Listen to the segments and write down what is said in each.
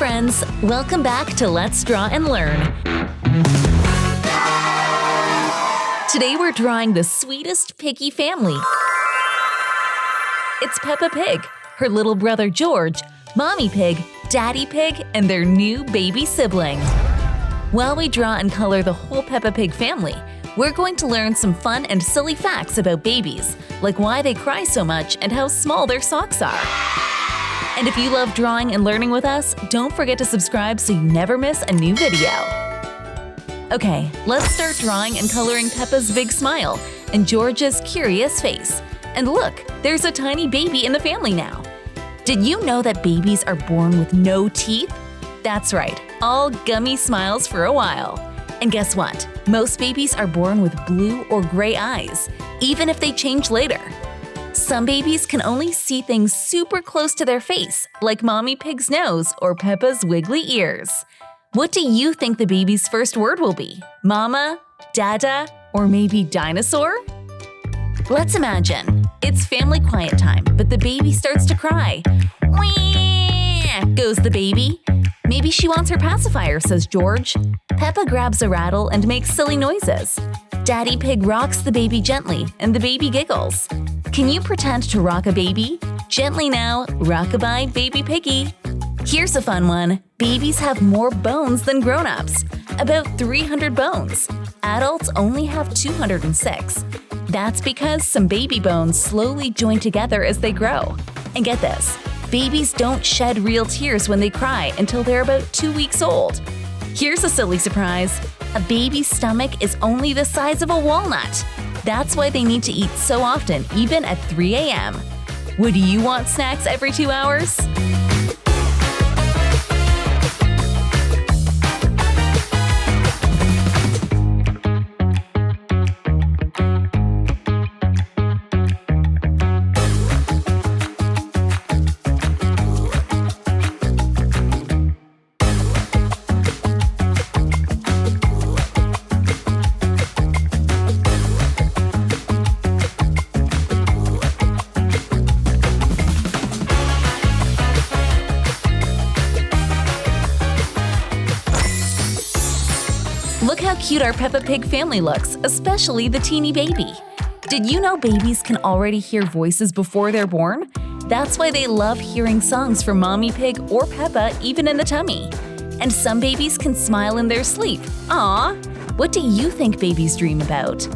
friends! Welcome back to Let's Draw and Learn. Today we're drawing the sweetest piggy family. It's Peppa Pig, her little brother George, Mommy Pig, Daddy Pig, and their new baby sibling. While we draw and color the whole Peppa Pig family, we're going to learn some fun and silly facts about babies, like why they cry so much and how small their socks are. And if you love drawing and learning with us, don't forget to subscribe so you never miss a new video. Okay, let's start drawing and coloring Peppa's big smile and George's curious face. And look, there's a tiny baby in the family now. Did you know that babies are born with no teeth? That's right, all gummy smiles for a while. And guess what? Most babies are born with blue or gray eyes, even if they change later. Some babies can only see things super close to their face, like Mommy Pig's nose or Peppa's wiggly ears. What do you think the baby's first word will be? Mama, Dada, or maybe dinosaur? Let's imagine. It's family quiet time, but the baby starts to cry. Wee! Goes the baby. Maybe she wants her pacifier, says George. Peppa grabs a rattle and makes silly noises. Daddy Pig rocks the baby gently, and the baby giggles. Can you pretend to rock a baby? Gently now, rock-a-bye, baby piggy. Here's a fun one. Babies have more bones than grown-ups, about 300 bones. Adults only have 206. That's because some baby bones slowly join together as they grow. And get this, babies don't shed real tears when they cry until they're about 2 weeks old. Here's a silly surprise. A baby's stomach is only the size of a walnut. That's why they need to eat so often, even at 3 a.m. Would you want snacks every 2 hours? Look how cute our Peppa Pig family looks, especially the teeny baby. Did you know babies can already hear voices before they're born? That's why they love hearing songs from Mommy Pig or Peppa even in the tummy. And some babies can smile in their sleep. Aw! What do you think babies dream about?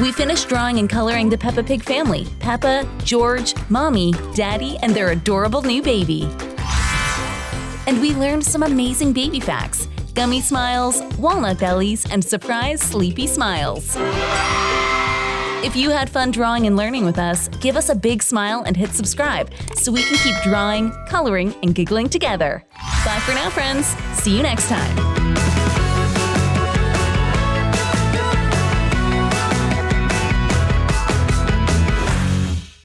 We finished drawing and coloring the Peppa Pig family: Peppa, George, Mommy, Daddy, and their adorable new baby. And we learned some amazing baby facts: gummy smiles, walnut bellies, and surprise sleepy smiles. If you had fun drawing and learning with us, give us a big smile and hit subscribe so we can keep drawing, coloring, and giggling together. Bye for now, friends. See you next time.